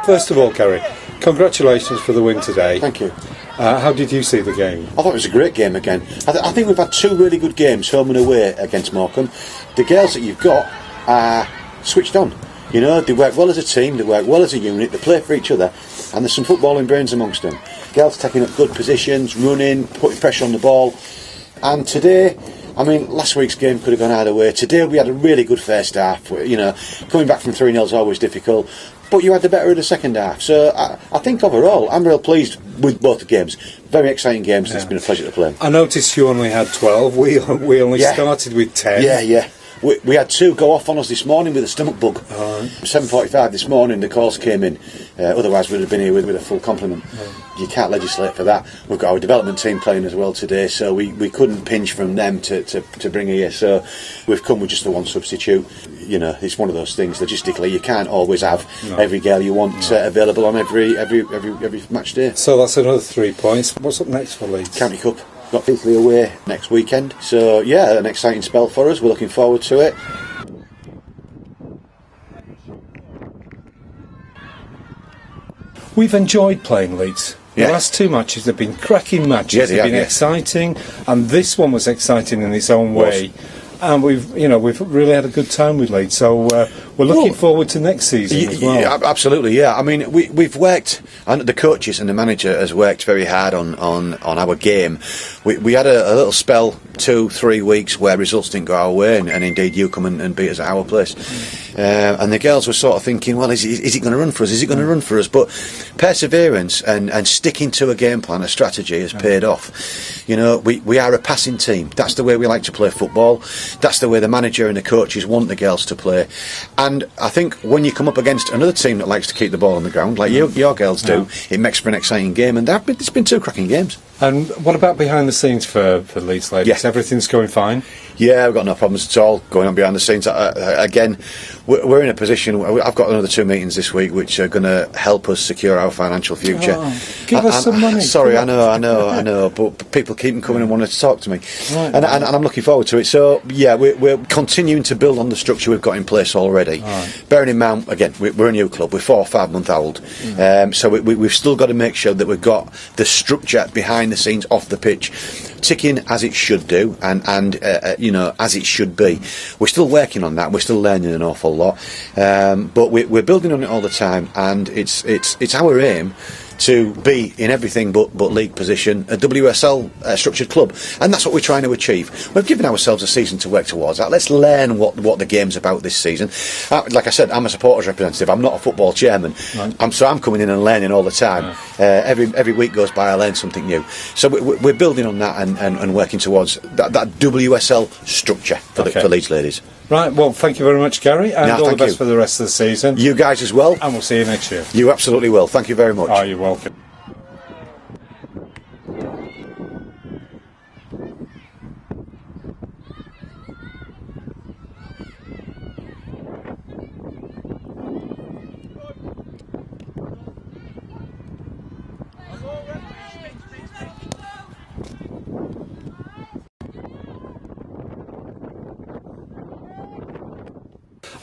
First of all, Kerry, congratulations for the win today. Thank you. How did you see the game? I thought it was a great game again. I think we've had two really good games, home and away, against Morecambe. The girls that you've got are switched on. You know, they work well as a team, they work well as a unit, they play for each other, and there's some footballing brains amongst them. Girls taking up good positions, running, putting pressure on the ball. And today, I mean, last week's game could have gone either way. Today we had a really good first half. You know, coming back from 3-0 is always difficult, but you had the better of the second half. So I think overall, I'm real pleased with both the games. Very exciting games. Yeah. It's been a pleasure to play. I noticed you only had 12. We only started with 10. Yeah. We had two go off on us this morning with a stomach bug. 7:45 this morning the calls came in. Otherwise we'd have been here with a full complement. You can't legislate for that. We've got our development team playing as well today, so we couldn't pinch from them to bring her here. So we've come with just the one substitute. You know, it's one of those things. Logistically, you can't always have every girl you want available on every match day. So that's another 3 points. What's up next for Leeds? County Cup. Got Beasley away next weekend, so yeah, an exciting spell for us. We're looking forward to it. We've enjoyed playing Leeds. The last two matches have been cracking matches. They've been exciting, and this one was exciting in its own way. And we've really had a good time with Leeds, so we're looking forward to next season as well. Yeah, absolutely, yeah. I mean, we've worked, and the coaches and the manager has worked very hard on our game. We had a little spell, 2-3 weeks, where results didn't go our way, and indeed you come and beat us at our place. And the girls were sort of thinking, well, is it going to run for us? Is it going to run for us? But perseverance and sticking to a game plan, a strategy, has paid off. You know, we are a passing team. That's the way we like to play football. That's the way the manager and the coaches want the girls to play. And I think when you come up against another team that likes to keep the ball on the ground, like your girls do, it makes for an exciting game. And it's been two cracking games. And what about behind the scenes for Leeds Ladies? Yes. Everything's going fine? Yeah, we've got no problems at all going on behind the scenes. Again, we're in a position. I've got another 2 meetings this week which are going to help us secure our financial future. Give us some money. Sorry, I know, but people keep coming and wanting to talk to me, and I'm looking forward to it. So yeah, we're continuing to build on the structure we've got in place already. Bearing in mind, again, we're a new club. We're 4 or 5 month old, so we've still got to make sure that we've got the structure behind the scenes off the pitch ticking as it should do, and you know, as it should be. We're still working on that. We're still learning an awful lot, but we're building on it all the time, and it's our aim to be in everything but league position, a WSL structured club, and that's what we're trying to achieve. We've given ourselves a season to work towards that. Let's learn what the game's about this season. Like I said, I'm a supporters representative. I'm not a football chairman. So I'm coming in and learning all the time. Every week goes by, I learn something new. So we're building on that and working towards that WSL structure for Leeds Ladies. Right, well, thank you very much, Gary, and all the best for the rest of the season. You guys as well. And we'll see you next year. You absolutely will. Thank you very much. Oh, you're welcome.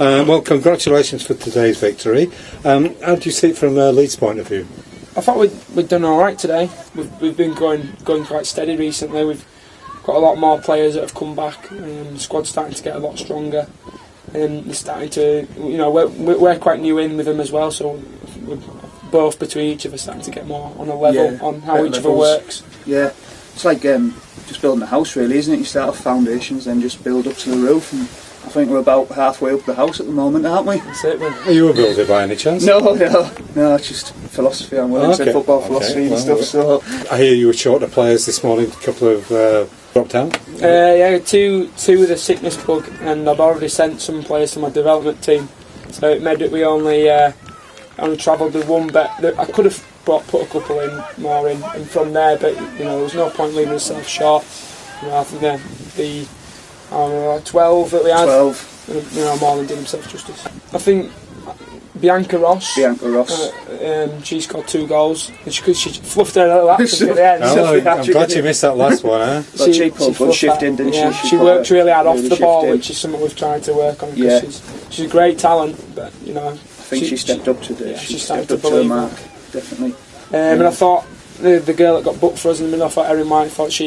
Well, congratulations for today's victory. How do you see it from Leeds' point of view? I thought we'd done all right today. We've been going quite steady recently. We've got a lot more players that have come back. The squad's starting to get a lot stronger, and they're starting to, you know, we're quite new in with them as well. So we're both between each of us starting to get more on a level on how each other works. Yeah, it's like just building a house, really, isn't it? You start off foundations, then just build up to the roof. And I think we're about halfway up the house at the moment, aren't we? That's it, man. Are you a builder by any chance? No, it's just philosophy. I'm willing to say football philosophy and stuff. So I hear you were short of players this morning. A couple of dropped out. Yeah, two with a sickness bug, and I'd already sent some players to my development team, so it meant that we only travelled with one bet. I could have put a couple more in, and from there, but you know, there was no point leaving ourselves short. You know, I think the 12 that we had, 12. You know, more than did himself justice. I think Bianca Ross, she scored 2 goals, and she fluffed her little hat at the end. I'm glad you missed that last one, huh? She pulled good shift in, didn't she? She worked really hard off the ball, which is something we've tried to work on, because she's a great talent, but you know, think she stepped up to she stepped started up to to her believe mark, definitely. And I thought the girl that got booked for us in the middle, I thought Erin White, thought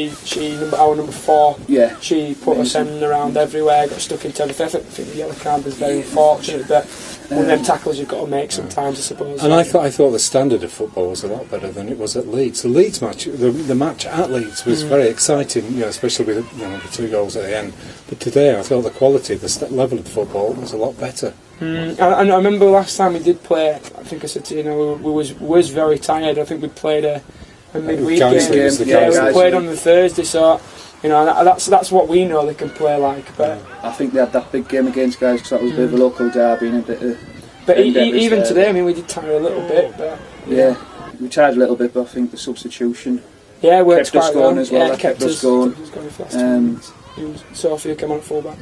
our number 4. Yeah. She put us in around everywhere, got stuck into everything. I think the yellow card was very unfortunate, but one of them tackles you've got to make sometimes, I suppose. And I thought the standard of football was a lot better than it was at Leeds. The Leeds match, the match at Leeds was very exciting, especially with the 2 goals at the end. But today, I thought the quality, the level of football was a lot better. And I remember last time we did play, I think I said to you, we was very tired. I think we played a midweek game. We played on the Thursday, so that's what we know they can play like. But I think they had that big game against guys because that was a bit of a local derby and a bit of. But even today, I mean, we did tire a little bit. But yeah, we tired a little bit, but I think the substitution worked kept us quite going well. as well. That kept us going. Sophia came on full back.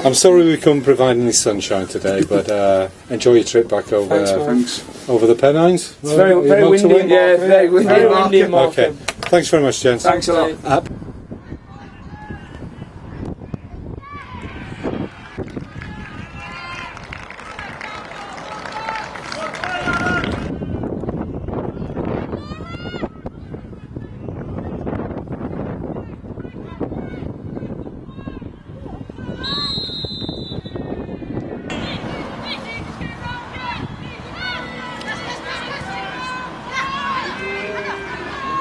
I'm sorry we couldn't provide any sunshine today, but enjoy your trip back over over the Pennines. It's very windy. Very windy in Morecambe. Okay, thanks very much, gents. Thanks a lot.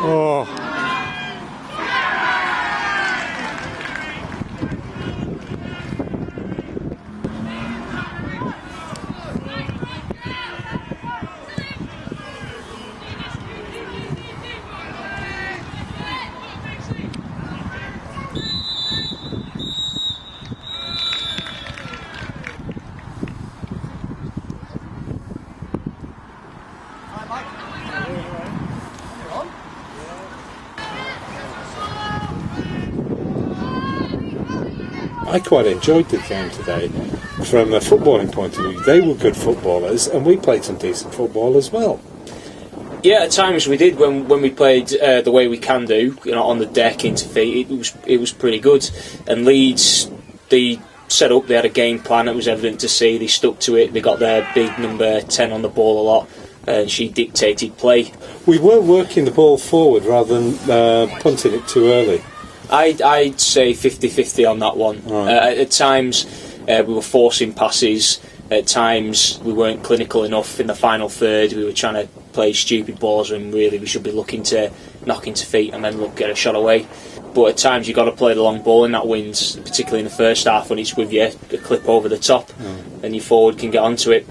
Oh. I quite enjoyed the game today from a footballing point of view. They were good footballers and we played some decent football as well. Yeah, at times we did when we played the way we can do, on the deck into feet. It was pretty good. And Leeds, they set up. They had a game plan. It was evident to see. They stuck to it. They got their big number 10 on the ball a lot, and she dictated play. We were working the ball forward rather than punting it too early. I'd say 50-50 on that one. Right. At times we were forcing passes. At times we weren't clinical enough in the final third. We were trying to play stupid balls when really we should be looking to knock into feet and then get a shot away. But at times you've got to play the long ball, and that wins, particularly in the first half when it's with you, a clip over the top, and your forward can get onto it.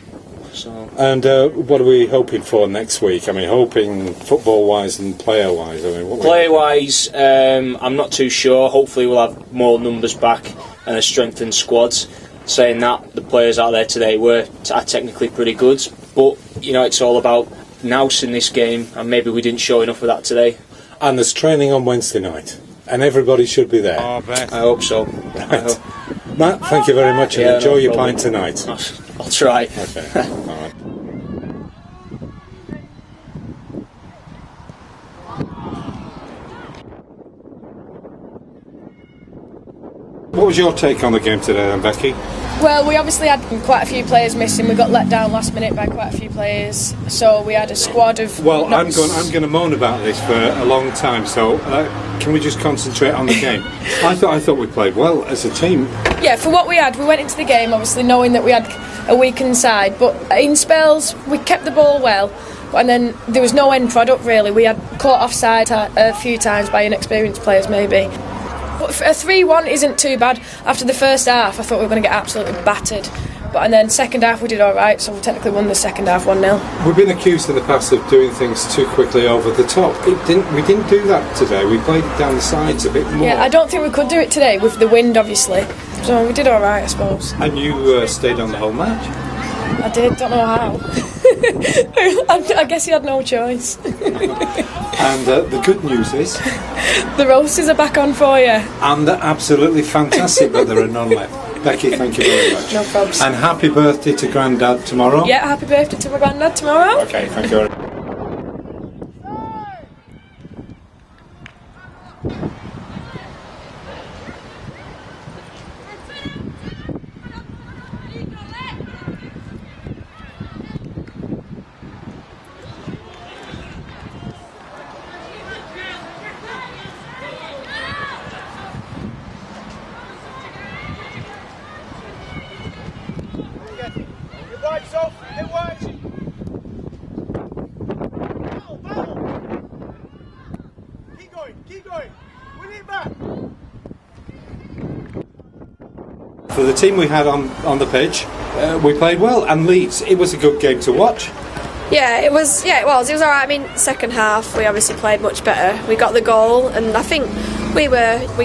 So. And what are we hoping for next week? I mean, hoping football-wise and player-wise. I mean, player-wise, I'm not too sure. Hopefully we'll have more numbers back and a strengthened squad. Saying that, the players out there today are technically pretty good, but it's all about nous in this game, and maybe we didn't show enough of that today. And there's training on Wednesday night, and everybody should be there. I hope so. Right. Matt, thank you very much, and enjoy your pint tonight. I'll try. Okay. All right. What was your take on the game today then, Becky? Well, we obviously had quite a few players missing. We got let down last minute by quite a few players, so we had a squad of. Well, I'm going to moan about this for a long time. So can we just concentrate on the game? I thought we played well as a team. Yeah, for what we had, we went into the game obviously knowing that we had a weakened side, but in spells we kept the ball well. And then there was no end product really. We had caught offside a few times by inexperienced players maybe. But a 3-1 isn't too bad. After the first half, I thought we were going to get absolutely battered. And then second half we did all right, so we technically won the second half 1-0. We've been accused in the past of doing things too quickly over the top. We didn't do that today. We played down the sides a bit more. Yeah, I don't think we could do it today with the wind, obviously. So we did all right, I suppose. And you stayed on the whole match? I did, don't know how. I guess he had no choice. And the good news is... the roasters are back on for you. And they're absolutely fantastic, but there are none left. Becky, thank you very much. No problems. And happy birthday to Grandad tomorrow. Yeah, happy birthday to my Grandad tomorrow. Okay, thank you very much. the team we had on the pitch, we played well, and Leeds, it was a good game to watch. Yeah, it was. Yeah, it was. It was all right. I mean, second half we obviously played much better. We got the goal, and I think we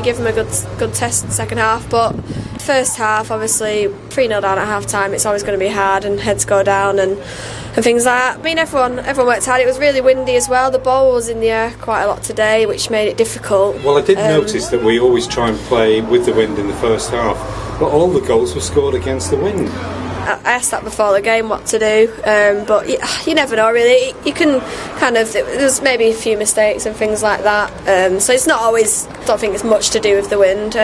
gave them a good test second half. But first half, obviously 3-0 down at half time. It's always going to be hard, and heads go down and things like that. I mean, everyone worked hard. It was really windy as well. The ball was in the air quite a lot today, which made it difficult. Well, I did notice that we always try and play with the wind in the first half, but all the goals were scored against the wind. I asked that before the game what to do, but you never know really. You can kind of, there's maybe a few mistakes and things like that, so it's not always, don't think it's much to do with the wind.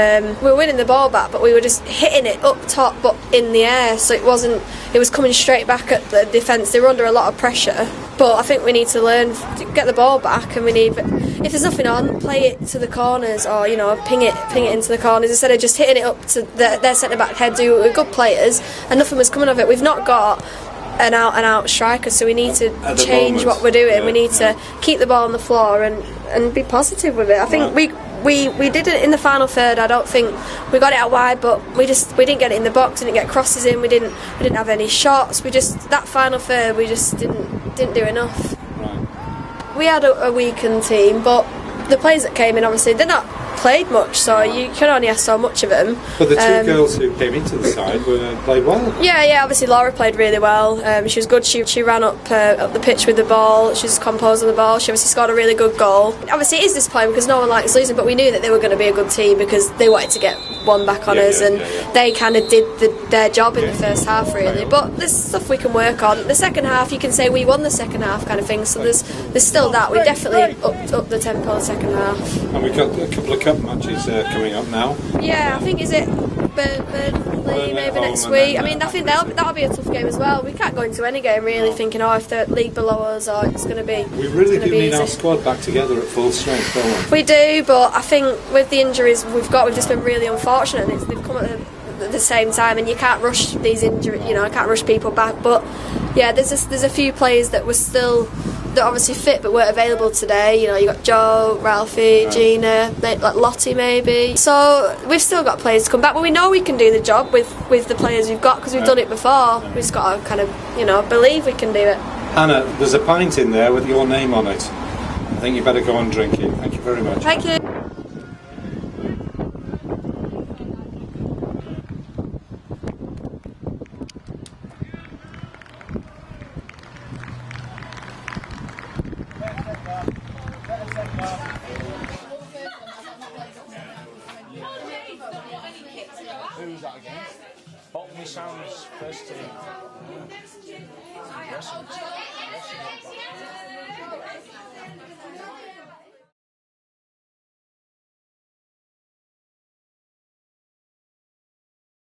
We were winning the ball back, but we were just hitting it up top but in the air, so it was coming straight back at the defence. They were under a lot of pressure, but I think we need to learn to get the ball back, and we need, if there's nothing on, play it to the corners, or ping it into the corners instead of just hitting it up to their centre back heads who are good players and nothing was coming of it. We've not got an out striker, so we need to change what we're doing. We need to keep the ball on the floor and be positive with it. I think we did it in the final third. I don't think we got it out wide, but we didn't get it in the box, didn't get crosses in, we didn't have any shots. That final third we just didn't do enough. We had a weakened team, but the players that came in, obviously they're not played much, so you can only ask so much of them. But the two girls who came into the side played well. Yeah, obviously Laura played really well. She was good. She ran up the pitch with the ball. She was composed on the ball. She obviously scored a really good goal. Obviously it is disappointing because no one likes losing, but we knew that they were going to be a good team because they wanted to get one back on us, and they kind of did their job in the first half really. But there's stuff we can work on. The second half, you can say we won the second half kind of thing, so there's still that. We definitely upped the tempo in the second half. And we've got a couple of cup matches coming up now. Yeah, I think, is it Burnley maybe next week? I mean, I think that'll be a tough game as well. We can't go into any game really thinking, if the league below us, or it's going to be. We really do need our squad back together at full strength, don't we? We do, but I think with the injuries we've just been really unfortunate. They've come at the same time, and you can't rush these injuries. I can't rush people back. But yeah, there's a few players that were still. They're obviously fit but weren't available today. You got Joe, Ralphie, Gina, like Lottie maybe. So we've still got players to come back, but we know we can do the job with the players we've got because we've done it before. We've just got to kind of believe we can do it. Hannah, there's a pint in there with your name on it. I think you better go and drink it. Thank you very much. Thank you. Who's that against? Botany Sounds first team.